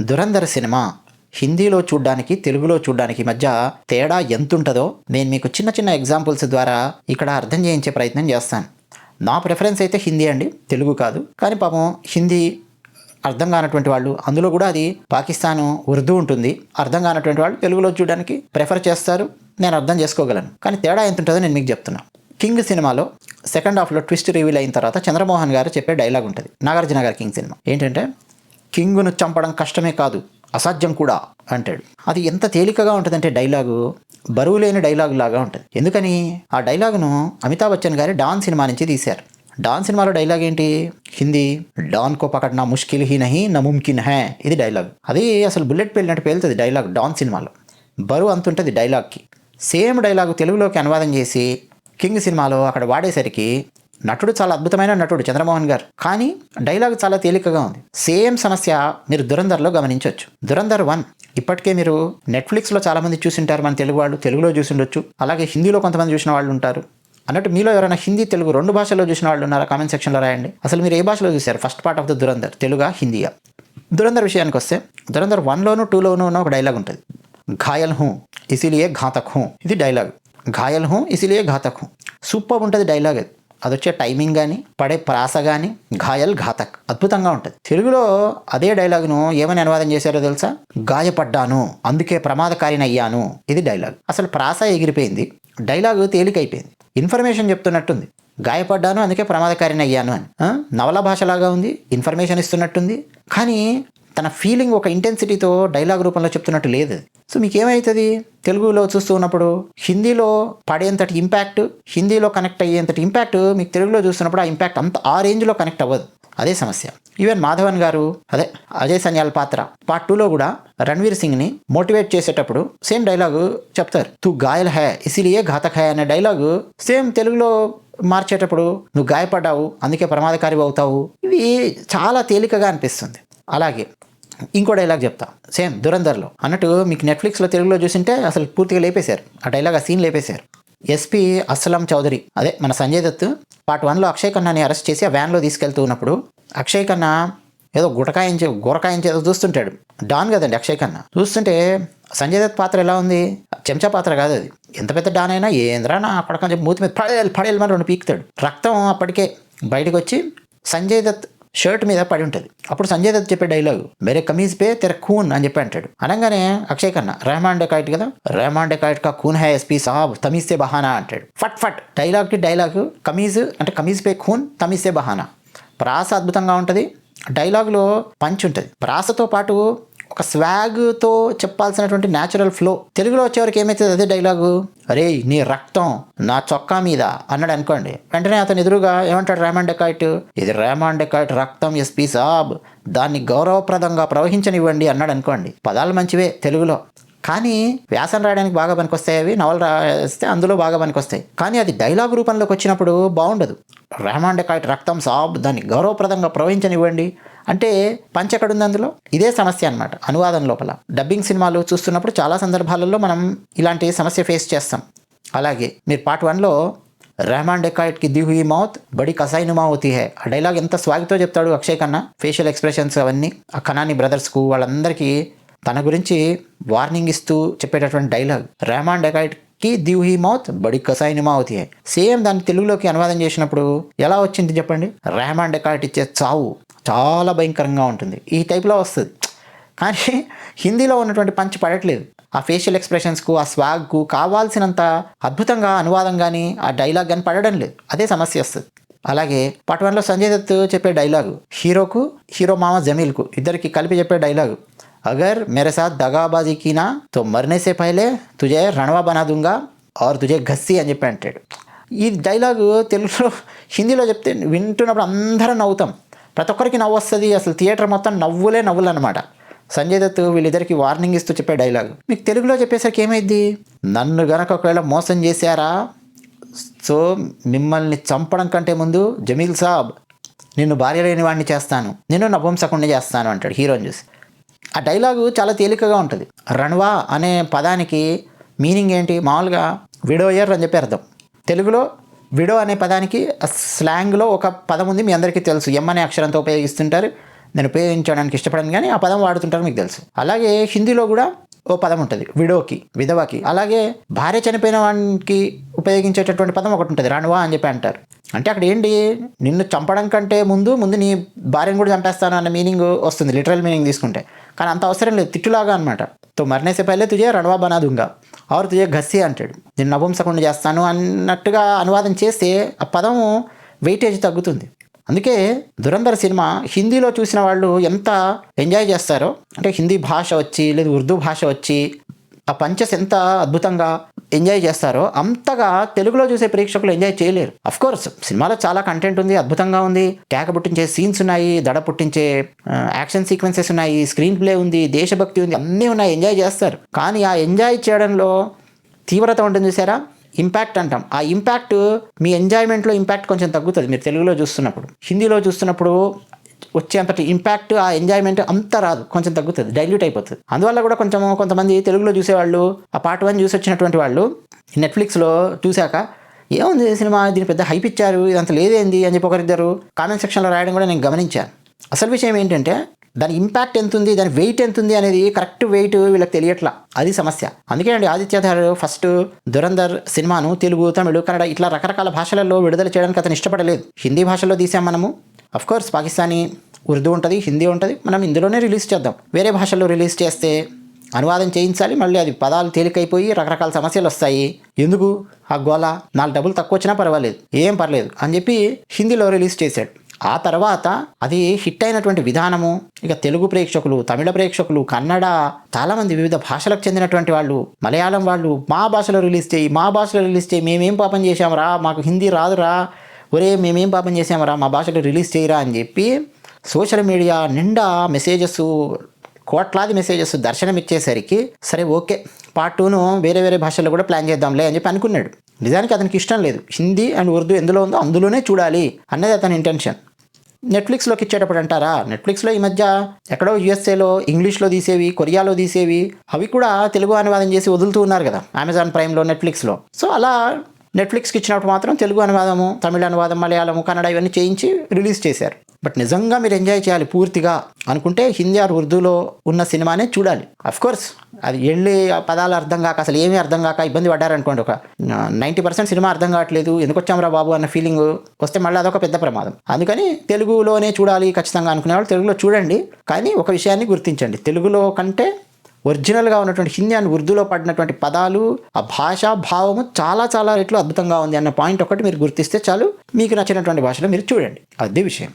Dhurandhar cinema హిందీలో చూడ్డానికి తెలుగులో చూడ్డానికి మధ్య తేడా ఎంతుంటుందో నేను మీకు చిన్న చిన్న ఎగ్జాంపుల్స్ ద్వారా ఇక్కడ అర్థం చేయించే ప్రయత్నం చేస్తాను. నా ప్రిఫరెన్స్ అయితే హిందీ అండి, తెలుగు కాదు. కానీ పాపం హిందీ అర్థం కానటువంటి వాళ్ళు, అందులో కూడా అది పాకిస్తాను ఉర్దూ ఉంటుంది, అర్థం కానటువంటి వాళ్ళు తెలుగులో చూడడానికి ప్రిఫర్ చేస్తారు. నేను అర్థం చేసుకోగలను. కానీ తేడా ఎంత ఉంటుందో నేను మీకు చెప్తున్నాను. కింగ్ సినిమాలో సెకండ్ హాఫ్లో ట్విస్ట్ రివీల్ అయిన తర్వాత చంద్రమోహన్ గారు చెప్పే డైలాగ్ ఉంటుంది, నాగార్జున గారి కింగ్ సినిమా. ఏంటంటే, కింగ్ను చంపడం కష్టమే కాదు, అసాధ్యం కూడా అంటాడు. అది ఎంత తేలికగా ఉంటుందంటే డైలాగు బరువు లేని డైలాగ్ లాగా ఉంటుంది. ఎందుకని ఆ డైలాగును అమితాబ్ బచ్చన్ గారి డాన్ సినిమా నుంచి తీశారు. డాన్ సినిమాలో డైలాగ్ ఏంటి? హిందీ డాన్ కో పకడ్నా ముష్కిల్ హీ నహీ నముమ్కిన్ హై, ఇది డైలాగ్. అది అసలు బుల్లెట్ పేలినట్టు పేలుతుంది డైలాగ్ డాన్ సినిమాలో. బరువు అంత ఉంటుంది డైలాగ్కి. సేమ్ డైలాగు తెలుగులోకి అనువాదం చేసి కింగ్ సినిమాలో అక్కడ వాడేసరికి నటుడు చాలా అద్భుతమైన నటుడు చంద్రమోహన్ గారు, కానీ డైలాగ్ చాలా తేలికగా ఉంది. సేమ్ సమస్య మీరు దురంధర్లో గమనించవచ్చు. దురంధర్ 1 ఇప్పటికే మీరు నెట్ఫ్లిక్స్లో చాలామంది చూసింటారు, మన తెలుగు వాళ్ళు తెలుగులో చూసిండొచ్చు, అలాగే హిందీలో కొంతమంది చూసిన వాళ్ళు ఉంటారు. అన్నట్టు మీలో ఎవరైనా హిందీ తెలుగు 2 భాషల్లో చూసిన వాళ్ళు ఉన్నారా? కామెంట్ సెక్షన్లో రాయండి. అసలు మీరు ఏ భాషలో చూశారు first part of the Dhurandhar, తెలుగా హిందీయా? దురంధర్ విషయానికి వస్తే దురంధర్ 1లోను 2లోనూ ఉన్న ఒక డైలాగ్ ఉంటుంది, ఘాయల్ హూ ఇసిలియే ఘాతక్ హూ. ఇది డైలాగ్, ఘాయల్ హూ ఇసిలియే ఘాతక్ హూ. సూపర్ ఉంటుంది డైలాగ్. అది వచ్చే టైమింగ్ కానీ పడే ప్రాస కానీ ఘాయల్ ఘాతక్ అద్భుతంగా ఉంటుంది. తెలుగులో అదే డైలాగ్ను ఏమని అనువాదం చేశారో తెలుసా? గాయపడ్డాను అందుకే ప్రమాదకారినయ్యాను. ఇది డైలాగ్. అసలు ప్రాస ఎగిరిపోయింది, డైలాగు తేలికైపోయింది. ఇన్ఫర్మేషన్ చెప్తున్నట్టుంది, గాయపడ్డాను అందుకే ప్రమాదకారిని అయ్యాను అని. నవల భాషలాగా ఉంది, ఇన్ఫర్మేషన్ ఇస్తున్నట్టుంది, కానీ తన ఫీలింగ్ ఒక ఇంటెన్సిటీతో డైలాగ్ రూపంలో చెప్తున్నట్టు లేదు. సో మీకు ఏమవుతుంది తెలుగులో చూస్తూ ఉన్నప్పుడు? హిందీలో పడేంతటి ఇంపాక్ట్, హిందీలో కనెక్ట్ అయ్యేంతటి ఇంపాక్ట్ మీకు తెలుగులో చూస్తున్నప్పుడు ఆ ఇంపాక్ట్ అంత ఆ రేంజ్లో కనెక్ట్ అవ్వదు. అదే సమస్య. ఈవెన్ మాధవన్ గారు, అదే అజయ్ సన్యాల్ పాత్ర పార్ట్ 2లో కూడా రణ్వీర్ సింగ్ని మోటివేట్ చేసేటప్పుడు సేమ్ డైలాగు చెప్తారు, తూ గాయల్ హై ఇసిలియే ఘాతక్ హై అనే డైలాగు సేమ్ తెలుగులో మార్చేటప్పుడు నువ్వు గాయపడ్డావు అందుకే ప్రమాదకారి అవుతావు. ఇవి చాలా తేలికగా అనిపిస్తుంది. అలాగే ఇంకో డైలాగ్ చెప్తా, సేమ్ దురంధర్లో అన్నట్టు మీకు నెట్ఫ్లిక్స్లో తెలుగులో చూసింటే అసలు పూర్తిగా లేపేశారు ఆ డైలాగ్, ఆ సీన్ లేపేశారు. ఎస్పీ అస్సలం చౌదరి, అదే మన సంజయ్ దత్, పార్ట్ 1లో అక్షయ్ ఖన్నాని అరెస్ట్ చేసి ఆ వ్యాన్లో తీసుకెళ్తూ ఉన్నప్పుడు అక్షయ్ ఖన్నా ఏదో గురకాయించి ఏదో చూస్తుంటాడు. డాన్ కదండి అక్షయ్ ఖన్నా. చూస్తుంటే సంజయ్ దత్ పాత్ర ఎలా ఉంది? చెంచా పాత్ర కాదు అది. ఎంత పెద్ద డాన్ అయినా ఏంద్రా నా అక్కడ కొంచెం మూతి మీద పడేలు మరి 2 పీకుతాడు. రక్తం అప్పటికే బయటకు వచ్చి సంజయ్ దత్ షర్ట్ మీద పడి ఉంటుంది. అప్పుడు సంజయ్ దత్ చెప్పే డైలాగు మేరే కమీజ్ పే తెర ఖూన్ అని చెప్పి అంటాడు. అనగానే అక్షయ్ ఖన్నా రెహమాన్ డెకాయిట్ కదా, రెహమాన్ డెకాయిట్ కా ఖూన్ హై ఎస్పీ సాబ్ తమీజ్ సే బహానా అంటాడు. ఫట్ ఫట్ డైలాగ్కి డైలాగు కమీజ్ అంటే కమీజ్ పే ఖూన్ తమీజ్ సే బహానా. ప్రాస అద్భుతంగా ఉంటుంది, డైలాగులో పంచ్ ఉంటుంది. ప్రాసతో పాటు ఒక స్వాగ్తో చెప్పాల్సినటువంటి న్యాచురల్ ఫ్లో. తెలుగులో వచ్చేవరకు ఏమవుతుంది అదే డైలాగు, అరే నీ రక్తం నా చొక్కా మీద అన్నాడు అనుకోండి, వెంటనే అతను ఎదురుగా ఏమంటాడు? రెహమాన్ డెకాయిట్, ఇది రెహమాన్ డెకాయిట్ రక్తం ఎస్పీ సాబ్, దాన్ని గౌరవప్రదంగా ప్రవహించనివ్వండి అన్నాడు అనుకోండి. పదాలు మంచివే తెలుగులో, కానీ వ్యాసం రాయడానికి బాగా పనికొస్తాయి, అవి నవలు రాస్తే అందులో బాగా పనికొస్తాయి. కానీ అది డైలాగ్ రూపంలోకి వచ్చినప్పుడు బాగుండదు. రెహమాన్ డెకాయిట్ రక్తం సాబ్, దాన్ని గౌరవప్రదంగా ప్రవహించనివ్వండి అంటే పంచ్ ఎక్కడుంది అందులో? ఇదే సమస్య అనమాట అనువాదం లోపల. డబ్బింగ్ సినిమాలు చూస్తున్నప్పుడు చాలా సందర్భాలలో మనం ఇలాంటి సమస్య ఫేస్ చేస్తాం. అలాగే మీరు పార్ట్ 1లో రెహమాన్ డెకాయిట్కి ది హుయి మౌత్ బడి కసాయినుమా అవుతీ హై, ఆ డైలాగ్ ఎంత స్వాగ్తో చెప్తాడు అక్షయ్ ఖన్నా. ఫేషియల్ ఎక్స్ప్రెషన్స్ అవన్నీ ఆ ఖనాని బ్రదర్స్కు వాళ్ళందరికీ తన గురించి వార్నింగ్ ఇస్తూ చెప్పేటటువంటి డైలాగ్. రెహమాన్ డెకాయిట్కి ది హుయి మౌత్ బడి కసాయినుమా అవుతీ హై. సేమ్ దాన్ని తెలుగులోకి అనువాదం చేసినప్పుడు ఎలా వచ్చింది చెప్పండి? రెహమాన్ డెకాయిట్ ఇచ్చే చావు చాలా భయంకరంగా ఉంటుంది. ఈ టైప్లో వస్తుంది. కానీ హిందీలో ఉన్నటువంటి పంచ్ పడట్లేదు. ఆ ఫేషియల్ ఎక్స్ప్రెషన్స్కు, ఆ స్వాగ్కు కావాల్సినంత అద్భుతంగా అనువాదం కానీ ఆ డైలాగ్ కానీ పడడం లేదు. అదే సమస్య వస్తుంది. అలాగే పార్ట్ 1లో సంజయ్ దత్ చెప్పే డైలాగు హీరోకు, హీరో మామ జమీల్కు ఇద్దరికి కలిపి చెప్పే డైలాగు, అగర్ మేరే సాత్ దగాబాజీ కీనా తో మర్నే సే పహలే తుజే రణవా బనా దూంగా ఆర్ తుజే ఘస్సీ అని చెప్పి అంటాడు. ఈ డైలాగు తెలుగులో హిందీలో చెప్తే వింటున్నప్పుడు అందరం నవ్వుతాం, ప్రతి ఒక్కరికి నవ్వు వస్తుంది. అసలు థియేటర్ మొత్తం నవ్వులు అనమాట. సంజయ్ దత్ వీళ్ళిద్దరికి వార్నింగ్ ఇస్తూ చెప్పే డైలాగ్ మీకు తెలుగులో చెప్పేసరికి ఏమైంది? నన్ను గనక ఒకవేళ మోసం చేశారా, సో మిమ్మల్ని చంపడం కంటే ముందు జమీల్ సాబ్ నిన్ను భార్య లేని వాడిని చేస్తాను, నిన్ను నపుంసకుణ్ణి చేస్తాను అంటాడు హీరోని చూసి. ఆ డైలాగు చాలా తేలికగా ఉంటుంది. రణవా అనే పదానికి మీనింగ్ ఏంటి? మామూలుగా విడోయర్ అని చెప్పి అర్థం. తెలుగులో విడో అనే పదానికి స్లాంగ్లో ఒక పదం ఉంది, మీ అందరికీ తెలుసు, ఎం అనే అక్షరంతో ఉపయోగిస్తుంటారు. నేను ఉపయోగించడానికి ఇష్టపడను, కానీ ఆ పదం వాడుతుంటారు మీకు తెలుసు. అలాగే హిందీలో కూడా ఓ పదం ఉంటుంది విడోకి, విధవకి. అలాగే భార్య చనిపోయిన వానికి ఉపయోగించేటటువంటి పదం ఒకటి ఉంటుంది, రణవా అని చెప్పి అంటారు. అంటే అక్కడ ఏంటి, నిన్ను చంపడం కంటే ముందు నీ భార్యను కూడా చంపేస్తాను అన్న మీనింగ్ వస్తుంది, లిటరల్ మీనింగ్ తీసుకుంటే. కానీ అంత అవసరం లేదు, తిట్టులాగా అనమాట. తో మరణే సే పహలే తుజే రణవా బనా దూంగా ఆర్ తుజే ఘస్సీ అంటాడు, నేను నపుంసకుండా చేస్తాను అన్నట్టుగా అనువాదం చేస్తే ఆ పదం వెయిటేజ్ తగ్గుతుంది. అందుకే ధురంధర్ సినిమా హిందీలో చూసిన వాళ్ళు ఎంత ఎంజాయ్ చేస్తారో, అంటే హిందీ భాష వచ్చి లేదా ఉర్దూ భాష వచ్చి ఆ పంచెస్ ఎంత అద్భుతంగా ఎంజాయ్ చేస్తారో అంతగా తెలుగులో చూసే ప్రేక్షకులు ఎంజాయ్ చేయలేరు. అఫ్ కోర్స్ సినిమాలో చాలా కంటెంట్ ఉంది, అద్భుతంగా ఉంది, కేక పుట్టించే సీన్స్ ఉన్నాయి, దడ పుట్టించే యాక్షన్ సీక్వెన్సెస్ ఉన్నాయి, స్క్రీన్ ప్లే ఉంది, దేశభక్తి ఉంది, అన్నీ ఉన్నాయి, ఎంజాయ్ చేస్తారు. కానీ ఆ ఎంజాయ్ చేయడంలో తీవ్రత ఉంటుంది చూసారా, ఇంపాక్ట్ అంటాం. ఆ ఇంపాక్ట్ మీ ఎంజాయ్మెంట్లో ఇంపాక్ట్ కొంచెం తగ్గుతుంది మీరు తెలుగులో చూస్తున్నప్పుడు. హిందీలో చూస్తున్నప్పుడు వచ్చేంతటి ఇంపాక్ట్, ఆ ఎంజాయ్మెంట్ అంత రాదు, కొంచెం తగ్గుతుంది, డైల్యూట్ అయిపోతుంది. అందువల్ల కూడా కొంతమంది తెలుగులో చూసేవాళ్ళు ఆ పార్ట్ 1 చూసి వచ్చినటువంటి వాళ్ళు నెట్ఫ్లిక్స్లో చూశాక ఏముంది సినిమా, దీని పెద్ద హైప్ ఇచ్చారు, ఇదంతా లేదేంది అని చెప్పి ఒకరిద్దరు కామెంట్ సెక్షన్లో రాయడం కూడా నేను గమనించాను. అసలు విషయం ఏంటంటే దాని ఇంపాక్ట్ ఎంత ఉంది, దాని వెయిట్ ఎంత ఉంది అనేది కరెక్ట్ వెయిట్ వీళ్ళకి తెలియట్లా, అది సమస్య. అందుకే అండి ఆదిత్యధర్ ఫస్ట్ ధురంధర్ సినిమాను తెలుగు, తమిళ, కన్నడ ఇట్లా రకరకాల భాషలలో విడుదల చేయడానికి అతను ఇష్టపడలేదు. హిందీ భాషలో తీసాం మనము, అఫ్కోర్స్ పాకిస్తానీ ఉర్దూ ఉంటుంది, హిందీ ఉంటుంది, మనం ఇందులోనే రిలీజ్ చేద్దాం. వేరే భాషల్లో రిలీజ్ చేస్తే అనువాదం చేయించాలి, మళ్ళీ అది పదాలు తేలికైపోయి రకరకాల సమస్యలు వస్తాయి. ఎందుకు ఆ గోల, 4 డబ్బులు తక్కువ వచ్చినా పర్వాలేదు, ఏం పర్లేదు అని చెప్పి హిందీలో రిలీజ్ చేశాడు. ఆ తర్వాత అది హిట్ అయినటువంటి విధానము ఇక తెలుగు ప్రేక్షకులు, తమిళ ప్రేక్షకులు, కన్నడ, చాలామంది వివిధ భాషలకు చెందినటువంటి వాళ్ళు, మలయాళం వాళ్ళు మా భాషలో రిలీజ్ చేయి, మేమేం పాపం చేశామరా, మాకు హిందీ రాదురా, ఒరే మేమేం పాపం చేసామరా, మా భాషలో రిలీజ్ చేయరా అని చెప్పి సోషల్ మీడియా నిండా మెసేజెస్, కోట్లాది మెసేజెస్ దర్శనమిచ్చేసరికి సరే ఓకే పార్ట్ 2ను వేరే భాషల్లో కూడా ప్లాన్ చేద్దాంలే అని చెప్పి అనుకున్నాడు. నిజానికి అతనికి ఇష్టం లేదు, హిందీ అండ్ ఉర్దూ ఎందులో ఉందో అందులోనే చూడాలి అన్నది అతని ఇంటెన్షన్. నెట్ఫ్లిక్స్లోకి ఇచ్చేటప్పుడు అంటారా, నెట్ఫ్లిక్స్లో ఈ మధ్య ఎక్కడో యూఎస్ఏలో ఇంగ్లీష్లో తీసేవి, కొరియాలో తీసేవి అవి కూడా తెలుగు అనువాదం చేసి వదులుతూ ఉన్నారు కదా, అమెజాన్ ప్రైమ్లో, నెట్ఫ్లిక్స్లో. సో అలా నెట్ఫ్లిక్స్కి ఇచ్చినప్పుడు మాత్రం తెలుగు అనువాదము, తమిళ అనువాదం, మలయాళము, కన్నడ ఇవన్నీ చేయించి రిలీజ్ చేశారు. బట్ నిజంగా మీరు ఎంజాయ్ చేయాలి పూర్తిగా అనుకుంటే హిందీ ఆర్ ఉర్దూలో ఉన్న సినిమానే చూడాలి. అఫ్కోర్స్ అది వెళ్ళి ఆ పదాలు అర్థం కాక, అసలు ఏమీ అర్థం కాక ఇబ్బంది పడ్డారనుకోండి, ఒక 90% సినిమా అర్థం కావట్లేదు, ఎందుకు వచ్చామరా బాబు అన్న ఫీలింగ్ వస్తే మళ్ళీ అదొక పెద్ద ప్రమాదం. అందుకని తెలుగులోనే చూడాలి ఖచ్చితంగా అనుకునేవాళ్ళు తెలుగులో చూడండి. కానీ ఒక విషయాన్ని గుర్తించండి, తెలుగులో కంటే ఒరిజినల్గా ఉన్నటువంటి హిందీ అండ్ ఉర్దూలో పడినటువంటి పదాలు, ఆ భాషా భావము చాలా రెట్లు అద్భుతంగా ఉంది అన్న పాయింట్ ఒకటి మీరు గుర్తిస్తే చాలు, మీకు నచ్చినటువంటి భాషలో మీరు చూడండి, అదే విషయం.